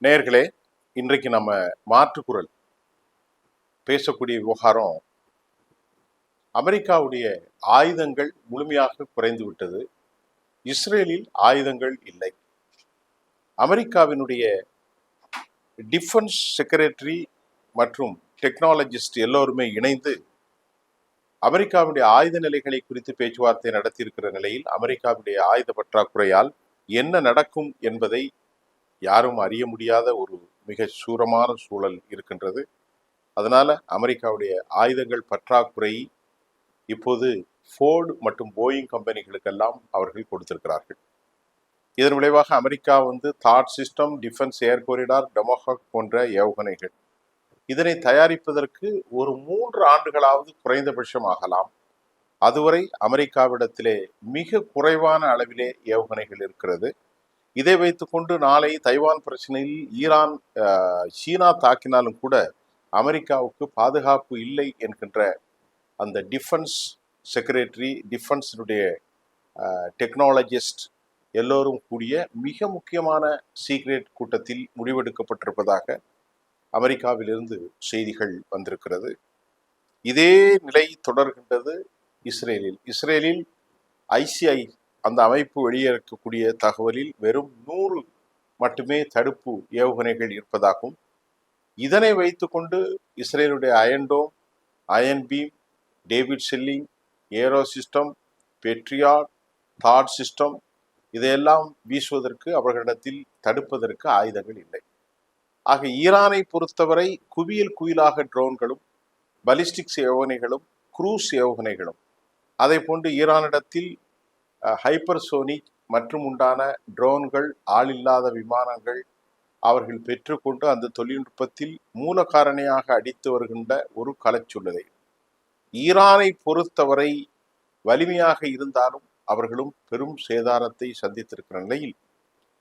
நேயர்களே, இன்றைக்கு நம்ம மாற்றுக்குரல் பேசக்கூடிய விவகாரம் அமெரிக்காவுடைய ஆயுதங்கள் முழுமையாக குறைந்து விட்டது. இஸ்ரேலில் ஆயுதங்கள் இல்லை. அமெரிக்காவினுடைய டிஃபென்ஸ் செக்ரட்டரி மற்றும் டெக்னாலஜிஸ்ட் எல்லோருமே இணைந்து அமெரிக்காவுடைய ஆயுத நிலைகளை குறித்து பேச்சுவார்த்தை நடத்தியிருக்கிற நிலையில் அமெரிக்காவுடைய ஆயுத பற்றாக்குறையால் என்ன நடக்கும் என்பதை யாரும் அறிய முடியாத ஒரு மிக சூரமான சூழல் இருக்கின்றது. அதனால அமெரிக்காவுடைய ஆயுதங்கள் பற்றாக்குறை இப்போது ஃபோர்டு மற்றும் போயிங் கம்பெனிகளுக்கெல்லாம் அவர்கள் கொடுத்திருக்கிறார்கள். இதன் விளைவாக அமெரிக்கா தாட் சிஸ்டம், டிஃபென்ஸ் ஏர் கொரிடார், டொமஹாக் போன்ற ஏவுகணைகள் இதனை தயாரிப்பதற்கு ஒரு 3 ஆண்டுகளாவது குறைந்தபட்சம் ஆகலாம். அதுவரை அமெரிக்காவிடத்திலே மிக குறைவான அளவிலே ஏவுகணைகள் இருக்கிறது. இதை வைத்துக்கொண்டு நாளை தைவான் பிரச்சனையில் ஈரான் சீனா தாக்கினாலும் கூட அமெரிக்காவுக்கு பாதுகாப்பு இல்லை என்கின்ற அந்த டிஃபென்ஸ் செக்ரட்டரி, டிஃபென்ஸினுடைய டெக்னாலஜிஸ்ட் எல்லோரும் கூடிய மிக முக்கியமான சீக்ரெட் கூட்டத்தில் முடிவெடுக்கப்பட்டிருப்பதாக அமெரிக்காவிலிருந்து செய்திகள் வந்திருக்கிறது. இதே நிலை தொடர்கின்றது இஸ்ரேலில். இஸ்ரேலில் ஐசிஐ அந்த அமைப்பு வெளியிடக்கூடிய தகவலில் வெறும் 100 மட்டுமே தடுப்பு ஏவுகணைகள் இருப்பதாகவும், இதனை வைத்துக்கொண்டு இஸ்ரேலுடைய Iron Dome, Iron Beam, David Sling, Arrow system, Patriot, தாட் சிஸ்டம் இதையெல்லாம் வீசுவதற்கு அவர்களிடத்தில் தடுப்பதற்கு ஆயுதங்கள் இல்லை. ஆக ஈரானை பொறுத்தவரை குவியல் குவியலாக ட்ரோன்களும், பலிஸ்டிக்ஸ் ஏவுகணைகளும், குரூஸ் ஏவுகணைகளும், அதை போன்று ஈரானிடத்தில் ஹைப்பர்சோனிக் மற்றும் உண்டான ட்ரோன்கள், ஆளில்லாத விமானங்கள் அவர்கள் பெற்றுக்கொண்டு அந்த தொழில்நுட்பத்தில் மூல காரணியாக அடித்து வருகின்ற ஒரு களச்சூழலை ஈரானை பொறுத்தவரை வலிமையாக இருந்தாலும் அவர்களும் பெரும் சேதாரத்தை சந்தித்திருக்கிற நிலையில்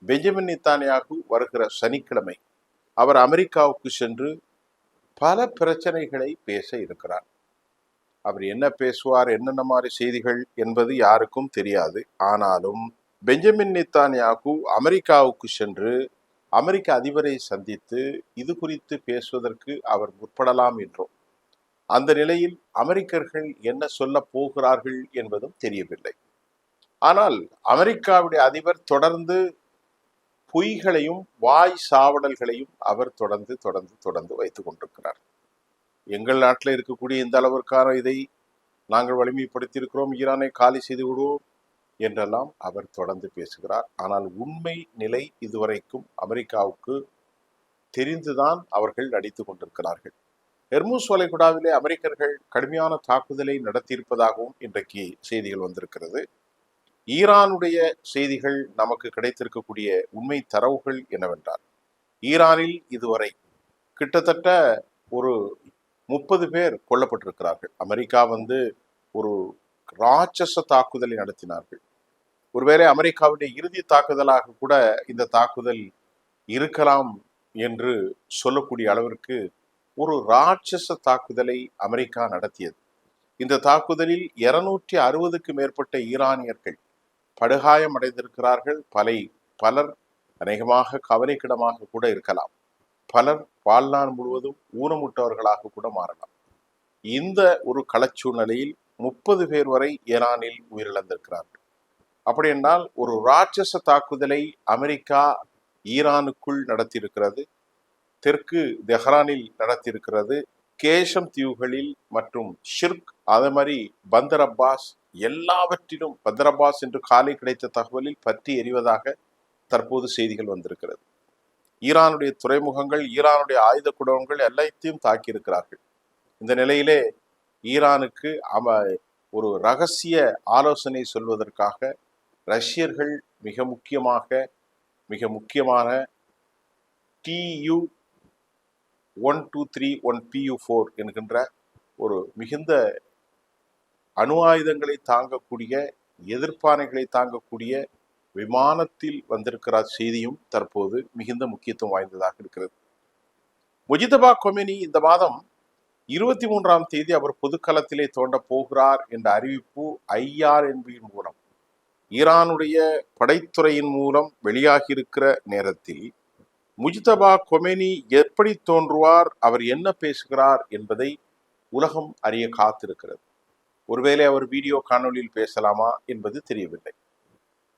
பெஞ்சமின் நெத்தன்யாகு வருகிற சனிக்கிழமை அவர் அமெரிக்காவுக்கு சென்று பல பிரச்சனைகளை பேச இருக்கிறார். அவர் என்ன பேசுவார், என்னென்ன மாதிரி செய்திகள் என்பது யாருக்கும் தெரியாது. ஆனாலும் பெஞ்சமின் நெத்தன்யாகு அமெரிக்காவுக்கு சென்று அமெரிக்க அதிபரை சந்தித்து இது குறித்து பேசுவதற்கு அவர் முற்படலாம் என்றும், அந்த நிலையில் அமெரிக்கர்கள் என்ன சொல்ல போகிறார்கள் என்பதும் தெரியவில்லை. ஆனால் அமெரிக்காவுடைய அதிபர் தொடர்ந்து பொய்களையும் வாய் சாவடல்களையும் அவர் தொடர்ந்து வைத்துக் கொண்டிருக்கிறார். எங்கள் நாட்டில் இருக்கக்கூடிய இந்த அளவிற்கான இதை நாங்கள் வலிமைப்படுத்தியிருக்கிறோம், ஈரானை காலி செய்து விடுவோம் என்றெல்லாம் அவர் தொடர்ந்து பேசுகிறார். ஆனால் உண்மை நிலை இதுவரைக்கும் அமெரிக்காவுக்கு தெரிந்துதான் அவர்கள் நடித்துக் கொண்டிருக்கிறார்கள். ஹெர்முஸ் வளைகுடாவிலே அமெரிக்கர்கள் கடுமையான தாக்குதலை நடத்தியிருப்பதாகவும் இன்றைக்கு செய்திகள் வந்திருக்கிறது. ஈரானுடைய செய்திகள் நமக்கு கிடைத்திருக்கக்கூடிய உண்மை தரவுகள் என்னவென்றால், ஈரானில் இதுவரை கிட்டத்தட்ட ஒரு 30 பேர் கொல்லப்பட்டிருக்கிறார்கள். அமெரிக்கா ஒரு ராட்சச தாக்குதலை நடத்தினார்கள். ஒருவேளை அமெரிக்காவுடைய இறுதி தாக்குதலாக கூட இந்த தாக்குதல் இருக்கலாம் என்று சொல்லக்கூடிய அளவிற்கு ஒரு ராட்சச தாக்குதலை அமெரிக்கா நடத்தியது. இந்த தாக்குதலில் 260க்கு மேற்பட்ட ஈரானியர்கள் படுகாயம் அடைந்திருக்கிறார்கள். பலர் அநேகமாக கவலைக்கிடமாக கூட இருக்கலாம். பலர் வாழ்நாள் முழுவதும் ஊனமுட்டவர்களாக கூட மாறலாம். இந்த ஒரு களச்சூழ்நிலையில் 30 பேர் வரை ஈரானில் உயிரிழந்திருக்கிறார்கள். அப்படி என்றால் ஒரு ராட்சச தாக்குதலை அமெரிக்கா ஈரானுக்குள் நடத்தியிருக்கிறது. தெற்கு தெஹ்ரானில் நடத்தியிருக்கிறது. கேஷம் தீவுகளில் மற்றும் ஷிர்க், அதே மாதிரி பந்தர் அப்பாஸ், எல்லாவற்றிலும் பந்தர் அப்பாஸ் என்று காலை கிடைத்த தகவலில் பற்றி எறிவதாக தற்போது செய்திகள் வந்திருக்கிறது. ஈரானுடைய துறைமுகங்கள், ஈரானுடைய ஆயுத குடோன்கள் எல்லாத்தையும் தாக்கியிருக்கிறார்கள். இந்த நிலையிலே ஈரானுக்கு ஒரு ரகசிய ஆலோசனை சொல்வதற்காக ரஷ்யர்கள் மிக முக்கியமான TU-123 PU-4 என்கின்ற ஒரு மிகுந்த அணு ஆயுதங்களை தாங்கக்கூடிய, எதிர்ப்பானைகளை தாங்கக்கூடிய விமானத்தில் வந்திருக்கிற செய்தியும் தற்போது மிகுந்த முக்கியத்துவம் வாய்ந்ததாக இருக்கிறது. முஜிதபா கொமேனி இந்த மாதம் 23ஆம் தேதி அவர் பொதுக்களத்திலே தோண்ட போகிறார் என்ற அறிவிப்பு IRNB மூலம், ஈரானுடைய படைத்துறையின் மூலம் வெளியாகி இருக்கிற நேரத்தில் முஜ்தபா கொமேனி எப்படி தோன்றுவார், அவர் என்ன பேசுகிறார் என்பதை உலகம் அறிய காத்திருக்கிறது. ஒருவேளை அவர் வீடியோ காணொலியில் பேசலாமா என்பது தெரியவில்லை.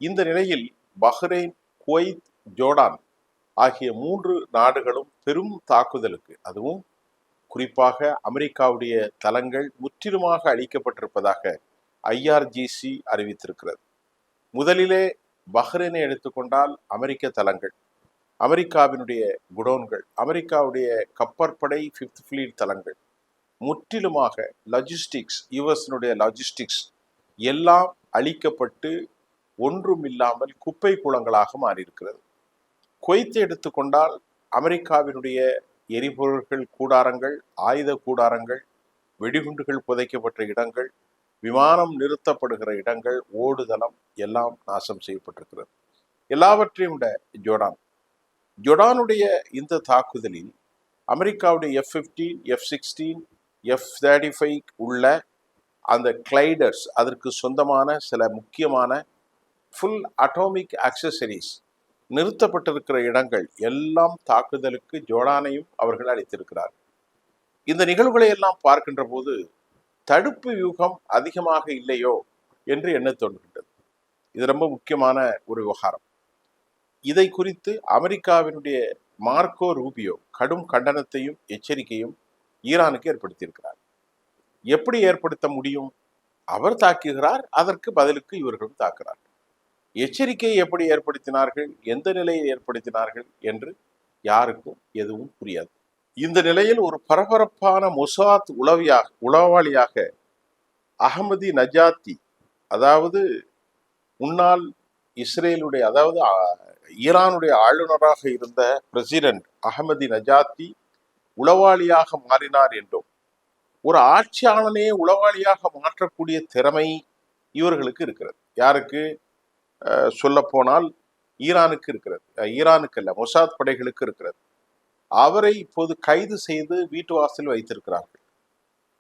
இந்த நிலையில் பஹ்ரைன், குவைத், ஜோர்டான் ஆகிய 3 நாடுகளும் பெரும் தாக்குதலுக்கு, அதுவும் குறிப்பாக அமெரிக்காவுடைய தளங்கள் முற்றிலுமாக அழிக்கப்பட்டிருப்பதாக IRGC அறிவித்திருக்கிறது. முதலிலே பஹ்ரைனை எடுத்துக்கொண்டால் அமெரிக்க தளங்கள், அமெரிக்காவினுடைய குடோன்கள், அமெரிக்காவுடைய கப்பற்படை 5th ஃப்ளீட் தளங்கள் முற்றிலுமாக லாஜிஸ்டிக்ஸ், யுஎஸ்னுடைய லாஜிஸ்டிக்ஸ் எல்லாம் அழிக்கப்பட்டு ஒன்றுமில்லாமல் குப்பை குளங்களாக மாறியிருக்கிறது. குவைத்தை எடுத்துக்கொண்டால் அமெரிக்காவினுடைய எரிபொருள்கள் கூடாரங்கள், ஆயுத கூடாரங்கள், வெடிகுண்டுகள் புதைக்கப்பட்ட இடங்கள், விமானம் நிறுத்தப்படுகிற இடங்கள், ஓடுதளம் எல்லாம் நாசம் செய்யப்பட்டிருக்கிறது. எல்லாவற்றையும் விட ஜோர்டானுடைய இந்த தாக்குதலில் அமெரிக்காவுடைய F-15, F-16, F-35 உள்ள அந்த கிளைடர்ஸ், அதற்கு சொந்தமான சில முக்கியமான ஃபுல் அட்டாமிக் ஆக்சசரிஸ் நிறுத்தப்பட்டிருக்கிற இடங்கள் எல்லாம் தாக்குதலுக்கு ஜோர்டானையும் அவர்கள் அளித்திருக்கிறார். இந்த நிகழ்வுகளை எல்லாம் பார்க்கின்ற போது தடுப்பு வியூகம் அதிகமாக இல்லையோ என்று எண்ண தோன்றுகின்றது. இது ரொம்ப முக்கியமான ஒரு விவகாரம். இதை குறித்து அமெரிக்காவினுடைய மார்க்கோ ரூபியோ கடும் கண்டனத்தையும் எச்சரிக்கையும் ஈரானுக்கு ஏற்படுத்தியிருக்கிறார். எப்படி ஏற்படுத்த முடியும்? அவர் தாக்குகிறார், அதற்கு பதிலுக்கு இவர்களும் தாக்குகிறார். எச்சரிக்கையை எப்படி ஏற்படுத்தினார்கள், எந்த நிலையில் ஏற்படுத்தினார்கள் என்று யாருக்கும் எதுவும் புரியாது. இந்த நிலையில் ஒரு பரபரப்பான மொசாத் உளவாளியாக அகமதி நஜாத்தி, அதாவது முன்னாள் இஸ்ரேலுடைய, அதாவது ஈரானுடைய ஆளுநராக இருந்த பிரசிடென்ட் அகமதி நஜாத்தி உளவாளியாக மாறினார் என்றும், ஒரு ஆட்சியாளனே உளவாளியாக மாற்றக்கூடிய திறமை இவர்களுக்கு இருக்கிறது. யாருக்கு சொல்ல போனால் ஈரானுக்கு இருக்கிறது. ஈரானுக்கு அல்ல, மொசாத் படைகளுக்கு இருக்கிறது. அவரை இப்போது கைது செய்து வீட்டு வாசல் வைத்திருக்கிறார்கள்.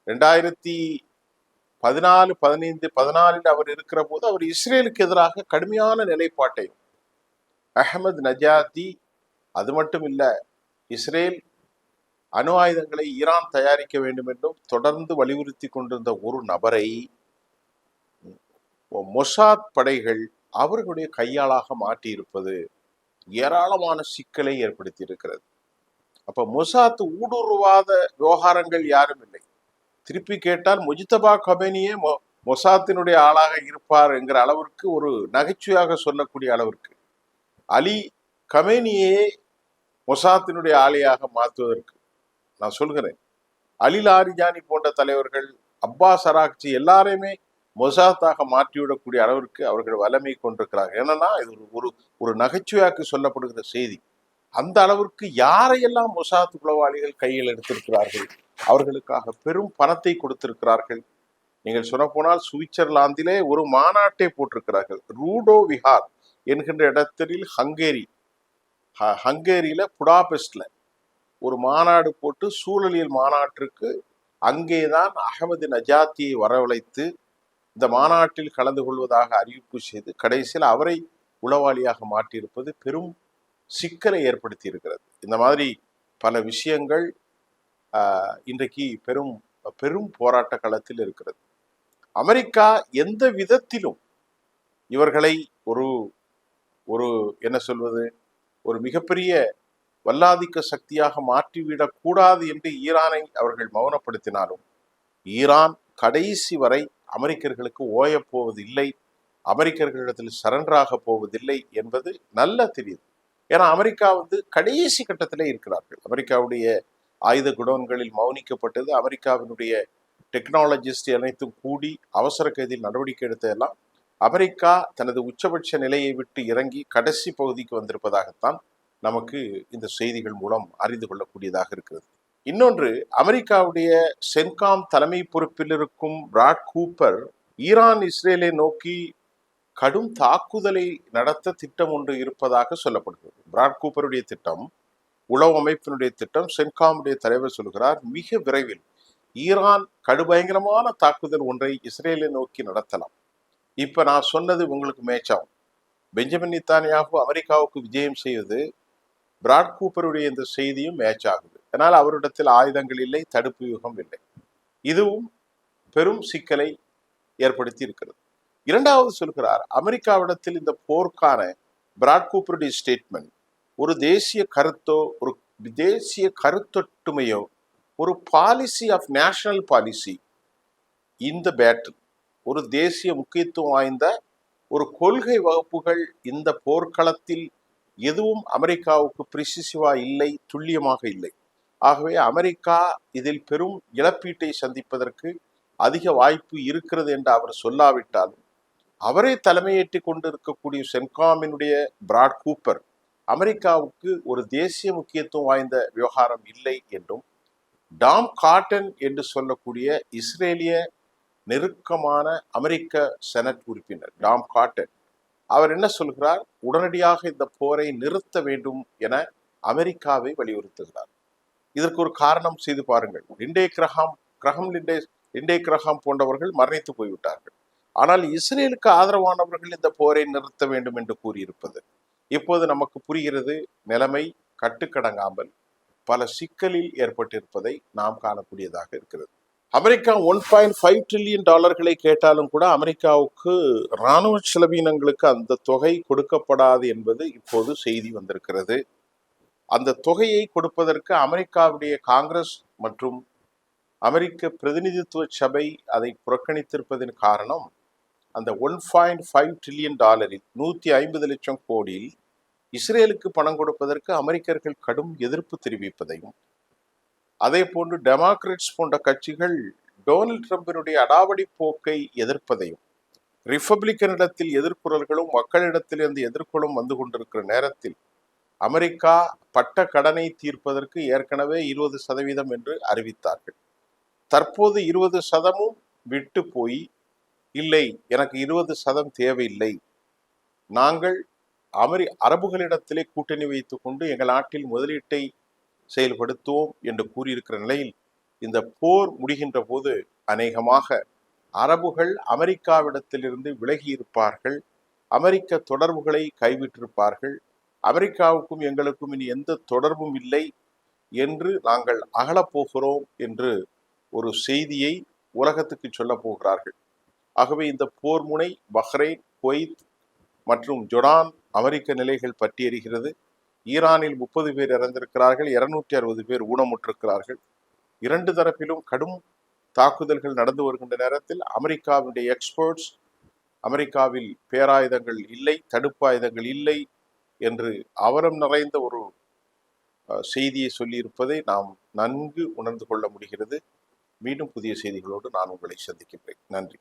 2014, 15, 14 அவர் இருக்கிற போது அவர் இஸ்ரேலுக்கு எதிராக கடுமையான நிலைப்பாட்டையும், அஹமது நஜாத்தி அது மட்டும் இல்ல, இஸ்ரேல் அணு ஆயுதங்களை ஈரான் தயாரிக்க வேண்டும் என்றும் தொடர்ந்து வலியுறுத்தி கொண்டிருந்த ஒரு நபரை மொசாத் படைகள் அவர்களுடைய கையாளாக மாற்றியிருப்பது ஏராளமான சிக்கலை ஏற்படுத்தி இருக்கிறது. அப்ப மொசாத் ஊடுருவாத விவகாரங்கள் யாரும் இல்லை. திருப்பி கேட்டால் முஜ்தபா கொமேனியே மொசாத்தினுடைய ஆளாக இருப்பார் என்கிற அளவிற்கு, ஒரு நகைச்சுவையாக சொல்லக்கூடிய அளவிற்கு அலி கமேனியே மொசாத்தினுடைய ஆலையாக மாற்றுவதற்கு நான் சொல்கிறேன். அலி லாரிஜானி போன்ற தலைவர்கள், அப்பாஸ் அராக்சி எல்லாரையுமே மொசாத்தாக மாற்றிவிடக்கூடிய அளவிற்கு அவர்கள் வல்லமை கொண்டிருக்கிறார்கள். என்னன்னா இது ஒரு நகைச்சுவையாக்கு சொல்லப்படுகிற செய்தி. அந்த அளவிற்கு யாரையெல்லாம் மொசாத் உளவாளிகள் கையில் எடுத்திருக்கிறார்கள், அவர்களுக்காக பெரும் பணத்தை கொடுத்திருக்கிறார்கள். நீங்கள் சொல்ல போனால் சுவிட்சர்லாந்திலே ஒரு மாநாட்டை போட்டிருக்கிறார்கள். ரூடோ விஹார் என்கின்ற இடத்தில் ஹங்கேரியில புடாபெஸ்ட்ல ஒரு மாநாடு போட்டு, சூழலியல் மாநாட்டிற்கு அங்கேதான் அகமது நஜாத்தியை வரவழைத்து இந்த மாநாட்டில் கலந்து கொள்வதாக அறிவிப்பு செய்து கடைசியில் அவரை உளவாளியாக மாற்றியிருப்பது பெரும் சிக்கலை ஏற்படுத்தி இருக்கிறது. இந்த மாதிரி பல விஷயங்கள் இன்றைக்கு பெரும் பெரும் போராட்ட களத்தில் இருக்கிறது. அமெரிக்கா எந்த விதத்திலும் இவர்களை ஒரு ஒரு என்ன சொல்வது, ஒரு மிகப்பெரிய வல்லாதிக்க சக்தியாக மாற்றிவிடக் கூடாது என்று ஈரானை அவர்கள் மௌனப்படுத்தினாலும், ஈரான் கடைசி வரை அமெரிக்கர்களுக்கு ஓயப்போவதில்லை, அமெரிக்கர்களிடத்தில் சரண்டராக போவதில்லை என்பது நல்ல தெரியுது. ஏன்னா அமெரிக்கா கடைசி கட்டத்திலே இருக்கிறார்கள். அமெரிக்காவுடைய ஆயுத குடோன்களில் மௌனிக்கப்பட்டது. அமெரிக்காவினுடைய டெக்னாலஜிஸ்ட் அனைத்தும் கூடி அவசர கைதில் நடவடிக்கை எடுத்ததெல்லாம் அமெரிக்கா தனது உச்சபட்ச நிலையை விட்டு இறங்கி கடைசி பகுதிக்கு வந்திருப்பதாகத்தான் நமக்கு இந்த செய்திகள் மூலம் அறிந்து கொள்ளக்கூடியதாக இருக்கிறது. இன்னொன்று, அமெரிக்காவுடைய சென்காம் தலைமை பொறுப்பில் இருக்கும் பிராட் கூப்பர் ஈரான் இஸ்ரேலை நோக்கி கடும் தாக்குதலை நடத்த திட்டம் ஒன்று இருப்பதாக சொல்லப்படுகிறது. பிராட் கூப்பருடைய திட்டம், உளவு அமைப்பினுடைய திட்டம், சென்காமுடைய தலைவர் சொல்கிறார், மிக விரைவில் ஈரான் கடுபயங்கரமான தாக்குதல் ஒன்றை இஸ்ரேலை நோக்கி நடத்தலாம். இப்ப நான் சொன்னது உங்களுக்கு மேட்சாகும். பெஞ்சமின் நெத்தன்யாகு அமெரிக்காவுக்கு விஜயம் செய்வது பிராட் கூப்பருடைய இந்த செய்தியும் மேட்ச் ஆகுது. அதனால் அவரிடத்தில் ஆயுதங்கள் இல்லை, தடுப்பு யுகம் இல்லை. இதுவும் பெரும் சிக்கலை ஏற்படுத்தி இருக்கிறது. இரண்டாவது சொல்கிறார், அமெரிக்காவிடத்தில் இந்த போருக்கான பிராட் கூப்பருடைய ஸ்டேட்மெண்ட் ஒரு தேசிய கருத்தோ, ஒரு தேசிய கருத்தொட்டுமையோ, ஒரு பாலிசி ஆஃப் நேஷனல் பாலிசி இந்த பேட்டில், ஒரு தேசிய முக்கியத்துவம் வாய்ந்த ஒரு கொள்கை வகுப்புகள் இந்த போர்க்களத்தில் எதுவும் அமெரிக்காவுக்கு பிரிசிசிவா இல்லை, துல்லியமாக இல்லை. ஆகவே அமெரிக்கா இதில் பெரும் இழப்பீட்டை சந்திப்பதற்கு அதிக வாய்ப்பு இருக்கிறது என்று அவர் சொல்லாவிட்டாலும், அவரே தலைமையேற்றி கொண்டிருக்கக்கூடிய சென்காமினுடைய பிராட் கூப்பர் அமெரிக்காவுக்கு ஒரு தேசிய முக்கியத்துவம் வாய்ந்த விவகாரம் இல்லை என்றும், டாம் காட்டன் என்று சொல்லக்கூடிய இஸ்ரேலிய நெருக்கமான அமெரிக்க செனட் உறுப்பினர் டாம் காட்டன், அவர் என்ன சொல்கிறார், உடனடியாக இந்த போரை நிறுத்த வேண்டும் என அமெரிக்காவை வலியுறுத்துகிறார். இதற்கு ஒரு காரணம் செய்து பாருங்கள். லிண்டே கிரஹாம் போன்றவர்கள் மரணித்து போய்விட்டார்கள். ஆனால் இஸ்ரேலுக்கு ஆதரவானவர்கள் இந்த போரை நிறுத்த வேண்டும் என்று கூறியிருப்பது இப்போது நமக்கு புரிகிறது. நிலைமை கட்டுக்கடங்காமல் பல சிக்கலில் ஏற்பட்டிருப்பதை நாம் காணக்கூடியதாக இருக்கிறது. அமெரிக்கா $1.5 trillion கேட்டாலும் கூட அமெரிக்காவுக்கு இராணுவ செலவீனங்களுக்கு அந்த தொகை கொடுக்கப்படாது என்பது இப்போது செய்தி வந்திருக்கிறது. அந்த தொகையை கொடுப்பதற்கு அமெரிக்காவுடைய காங்கிரஸ் மற்றும் அமெரிக்க பிரதிநிதித்துவ சபை அதை புறக்கணித்திருப்பதன் காரணம், அந்த $1.5 trillion 150 லட்சம் கோடியில் இஸ்ரேலுக்கு பணம் கொடுப்பதற்கு அமெரிக்கர்கள் கடும் எதிர்ப்பு தெரிவிப்பதையும், அதே போன்று டெமோக்ராட்ஸ் போன்ற கட்சிகள் டொனால்ட் ட்ரம்பினுடைய அடாவடி போக்கை எதிர்ப்பதையும், ரிப்பப்ளிக்கனிடத்தில் எதிர்குறல்களும் மக்களிடத்திலிருந்து எதிர்ப்புகளும் வந்து கொண்டிருக்கிற நேரத்தில் அமெரிக்கா பட்ட கடனை தீர்ப்பதற்கு ஏற்கனவே 20% என்று அறிவித்தார்கள். தற்போது 20% விட்டு போய், இல்லை எனக்கு 20% தேவையில்லை, நாங்கள் அரபுகளிடத்திலே கூட்டணி வைத்துக் கொண்டு எங்கள் நாட்டில் முதலீட்டை செயல்படுத்துவோம் என்று கூறியிருக்கிற நிலையில், இந்த போர் முடிகின்ற போது அநேகமாக அரபுகள் அமெரிக்காவிடத்திலிருந்து விலகி இருப்பார்கள், அமெரிக்க தொடர்புகளை கைவிட்டிருப்பார்கள், அமெரிக்காவுக்கும் எங்களுக்கும் இனி எந்த தொடர்பும் இல்லை என்று நாங்கள் அகலப்போகிறோம் என்று ஒரு செய்தியை உலகத்துக்கு சொல்ல போகிறார்கள். ஆகவே இந்த போர் முனை பஹ்ரைன், குவைத் மற்றும் ஜொர்டான் அமெரிக்க நிலைகள் பற்றி எறிகிறது. ஈரானில் 30 பேர் இறந்திருக்கிறார்கள், 260 பேர் ஊனமுற்றிருக்கிறார்கள். இரண்டு தரப்பிலும் கடும் தாக்குதல்கள் நடந்து வருகின்ற நேரத்தில் அமெரிக்காவுடைய எக்ஸ்பர்ட்ஸ் அமெரிக்காவில் பேராயுதங்கள் இல்லை, தடுப்பாயுதங்கள் இல்லை என்று அவலம் நிறைந்த ஒரு செய்தியை சொல்லியிருப்பதை நாம் நன்கு உணர்ந்து கொள்ள முடிகிறது. மீண்டும் புதிய செய்திகளோடு நான் உங்களை சந்திக்கின்றேன். நன்றி.